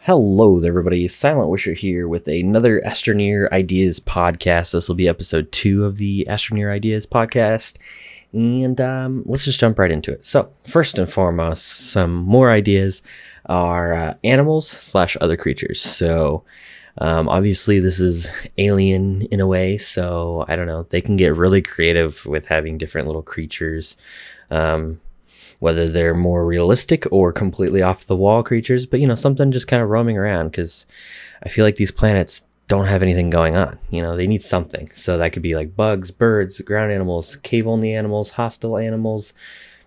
Hello there, everybody. Silentwisher here with another Astroneer Ideas podcast. This will be episode 2 of the Astroneer Ideas podcast. And let's just jump right into it. So, first and foremost, some more ideas are animals / other creatures. So, obviously, this is alien in a way. So, I don't know. They can get really creative with having different little creatures. Whether they're more realistic or completely off the wall creatures, but something just kind of roaming around, because I feel like these planets don't have anything going on. They need something. So that could be like bugs, birds, ground animals, cave-only animals, hostile animals,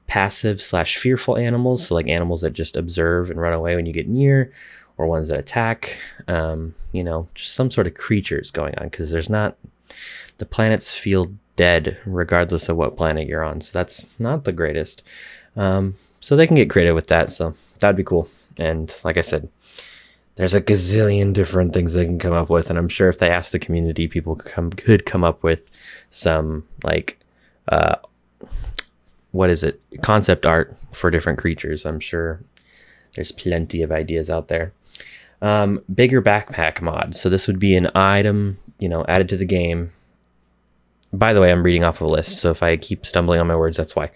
passive / fearful animals. So like animals that just observe and run away when you get near, or ones that attack. Just some sort of creatures going on, because the planets feel dead regardless of what planet you're on. So that's not the greatest. So they can get creative with that, so that'd be cool. And like I said, there's a gazillion different things they can come up with, and I'm sure if they ask the community, people could come up with some like concept art for different creatures. I'm sure there's plenty of ideas out there. Bigger backpack mod. So this would be an item added to the game. By the way, I'm reading off of a list, so if I keep stumbling on my words, that's why.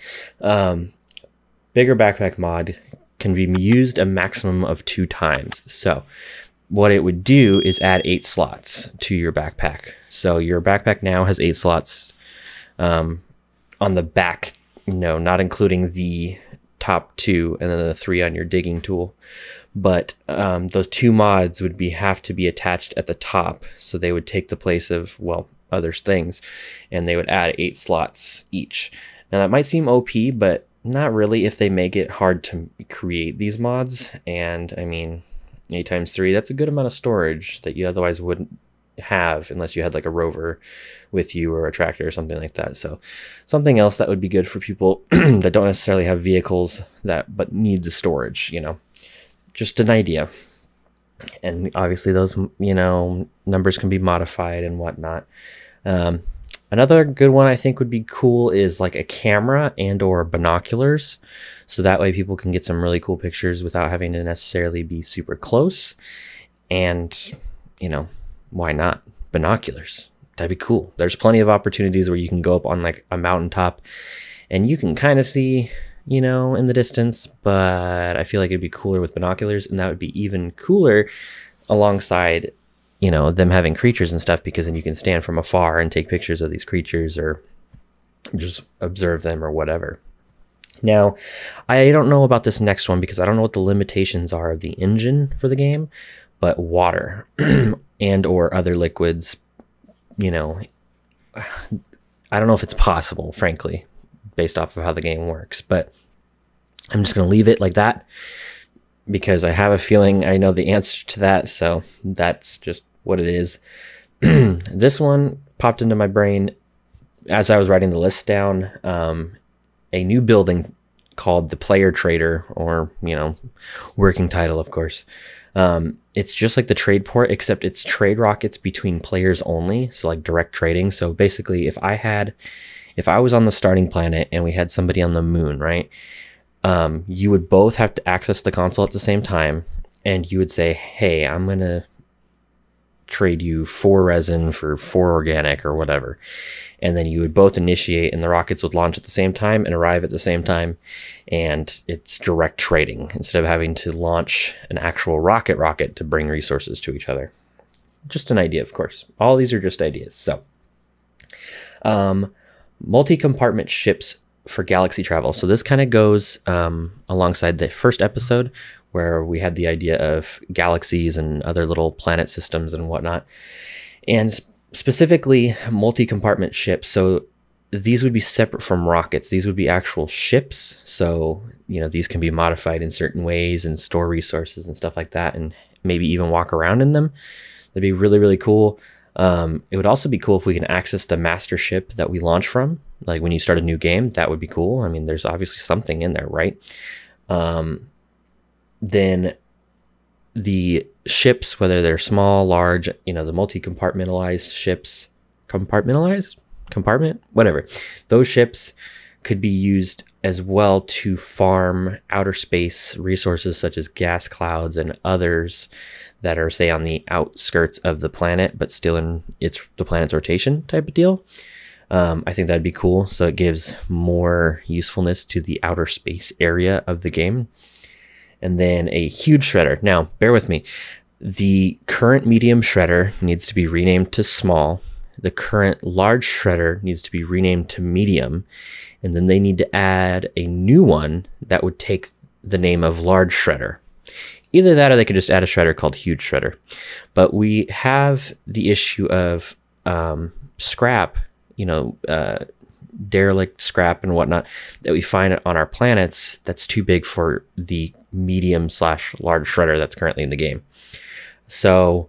Bigger backpack mod can be used a maximum of 2 times. So what it would do is add 8 slots to your backpack. So your backpack now has 8 slots on the back, not including the top 2 and then the 3 on your digging tool. But those 2 mods would have to be attached at the top. So they would take the place of, other things, and they would add 8 slots each. Now that might seem OP, but not really if they make it hard to create these mods. And I mean, 8 times 3, that's a good amount of storage that you otherwise wouldn't have unless you had like a rover with you or a tractor or something like that. So something else that would be good for people that don't necessarily have vehicles but need the storage, just an idea. And obviously those, numbers can be modified and whatnot. Another good one I think would be cool is like a camera or binoculars. So that way people can get some really cool pictures without having to necessarily be super close. And, why not? Binoculars. That'd be cool. There's plenty of opportunities where you can go up on like a mountaintop and you can kind of see, in the distance, but I feel like it'd be cooler with binoculars, and that would be even cooler alongside them having creatures and stuff, because then you can stand from afar and take pictures of these creatures or just observe them or whatever. Now, I don't know about this next one because I don't know what the limitations are of the engine for the game, but water and or other liquids, I don't know if it's possible, frankly, based off of how the game works, but I'm just going to leave it like that because I have a feeling I know the answer to that. So that's just what it is. This one popped into my brain as I was writing the list down. A new building called the Player Trader, or working title, of course. It's just like the trade port, except it's trade rockets between players only, so like direct trading. So basically, if I was on the starting planet and we had somebody on the moon, right? You would both have to access the console at the same time, and you would say, hey, I'm going to trade you 4 resin for 4 organic or whatever. And then you would both initiate, and the rockets would launch at the same time and arrive at the same time. And it's direct trading instead of having to launch an actual rocket to bring resources to each other. Just an idea, of course. All these are just ideas. So, multi-compartment ships for galaxy travel. So this kind of goes alongside the first episode where we had the idea of galaxies and other little planet systems and whatnot. And specifically multi-compartment ships. So these would be separate from rockets. These would be actual ships. So, these can be modified in certain ways and store resources and stuff like that, and maybe even walk around in them. That'd be really, really cool. It would also be cool if we can access the master ship that we launch from. Like when you start a new game, that would be cool. I mean, there's obviously something in there, right? Then the ships, whether they're small, large, the multi-compartmentalized ships, compartment, whatever. Those ships could be used as well to farm outer space resources such as gas clouds and others that are, say, on the outskirts of the planet, but still in the planet's rotation type of deal. I think that'd be cool. So it gives more usefulness to the outer space area of the game. And then a huge shredder. Now, bear with me. The current medium shredder needs to be renamed to small. The current large shredder needs to be renamed to medium. And then they need to add a new one that would take the name of large shredder. Either that or they could just add a shredder called huge shredder. But we have the issue of scrap, derelict scrap and whatnot that we find on our planets that's too big for the medium/large shredder that's currently in the game. So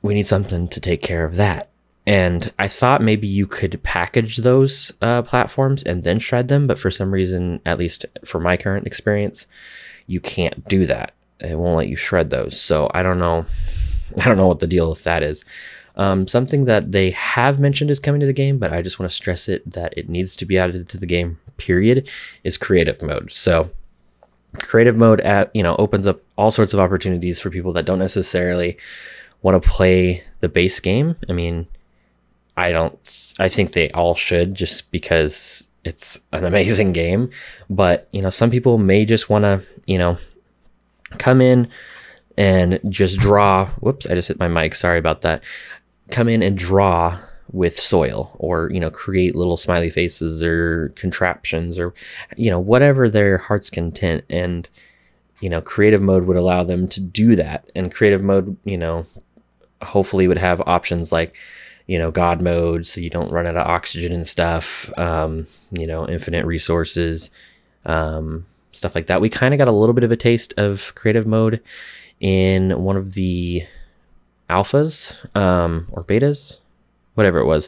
we need something to take care of that. And I thought maybe you could package those platforms and then shred them, but for some reason, at least for my current experience, you can't do that. It won't let you shred those. So I don't know what the deal with that is. Something that they have mentioned is coming to the game, but I just want to stress that it needs to be added to the game, period, is creative mode. So creative mode opens up all sorts of opportunities for people that don't necessarily want to play the base game. I mean, I think they all should, just because it's an amazing game. But, some people may just want to, come in and just draw. Whoops, I just hit my mic. Sorry about that. Come in and draw with soil, or, create little smiley faces or contraptions, or, whatever their heart's content. And, creative mode would allow them to do that. And creative mode, hopefully would have options like, God mode, so you don't run out of oxygen and stuff, infinite resources, stuff like that. We kind of got a little bit of a taste of creative mode in one of the alphas or betas, whatever it was.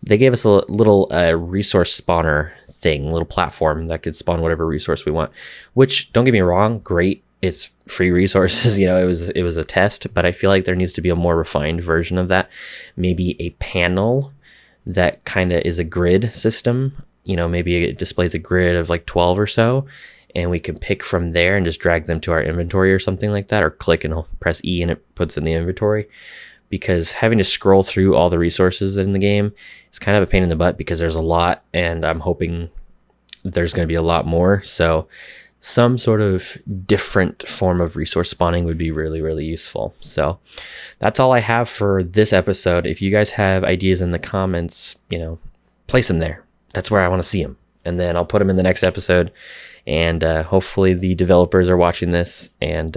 They gave us a little resource spawner thing, little platform that could spawn whatever resource we want, which, don't get me wrong, great. It's free resources, it was a test, but I feel like there needs to be a more refined version of that. Maybe a panel that kind of is a grid system, maybe it displays a grid of like 12 or so, and we can pick from there and just drag them to our inventory or something like that, or click and press E and it puts in the inventory. Because having to scroll through all the resources in the game is kind of a pain in the butt, because there's a lot, and I'm hoping there's going to be a lot more. So some sort of different form of resource spawning would be really, really useful. So that's all I have for this episode. If you guys have ideas in the comments, place them there. That's where I want to see them. And then I'll put them in the next episode. And hopefully the developers are watching this, and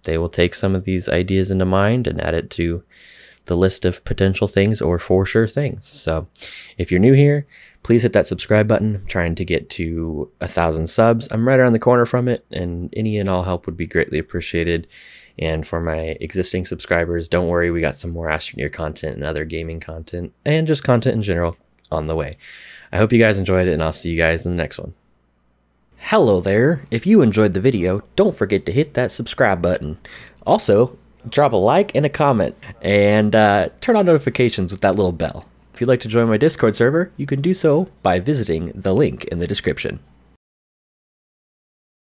they will take some of these ideas into mind and add it to the list of potential things or for sure things. So if you're new here, please hit that subscribe button. I'm trying to get to 1,000 subs. I'm right around the corner from it, and any and all help would be greatly appreciated. And for my existing subscribers, don't worry, we got some more Astroneer content and other gaming content and just content in general on the way. I hope you guys enjoyed it, and I'll see you guys in the next one. Hello there. If you enjoyed the video, don't forget to hit that subscribe button. Also, drop a like and a comment, and turn on notifications with that little bell. If you'd like to join my Discord server, you can do so by visiting the link in the description.